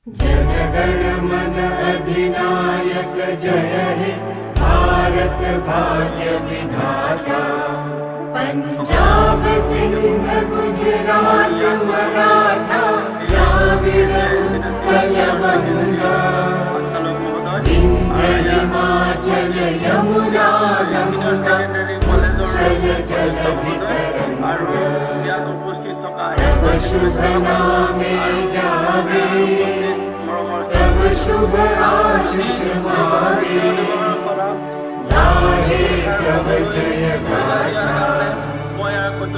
जनगण मन अधिनायक जय हे भारत भाग्य विधाता। पंजाब सिंध गुजरात मराठा द्राविड़ उत्कल बंगा। विंध्य हिमाचल यमुना गंगा उच्चल जलधि तरंगा। तब शुभ नामे जागे तब शुभ आशीष मागे। गाहे तब जय गाथा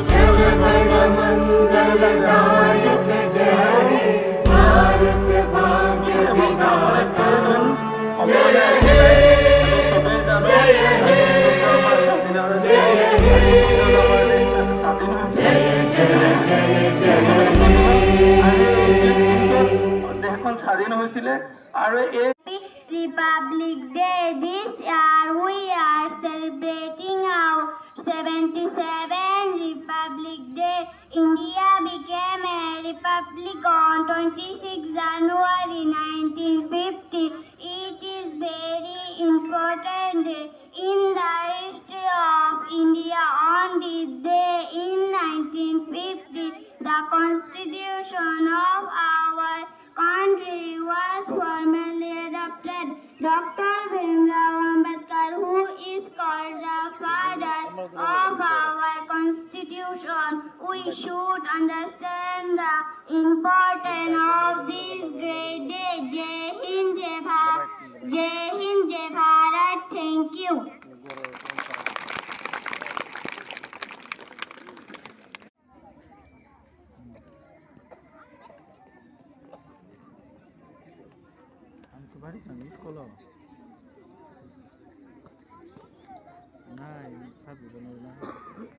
जन गण मंगलदायक जय हे भारत भाग्य विधाता। जय हे जय हे जय हे দেশখন স্বাধীন হৈছিলে আৰু এই Republic Day. This year we are celebrating our 77th Republic Day. India became a republic on 26 January 1950. It is very important day in the history of India. On this day in 1950, the constitution of our country was formally adopted. Dr. Bhimrao Ambedkar, who is called the father of our constitution, we should understand the importance of this great day. Jai Hind, Jai Bharat. Jai Hind, Jai Bharat. Thank you. বাড়িতে আমি কলো নাই খাবি না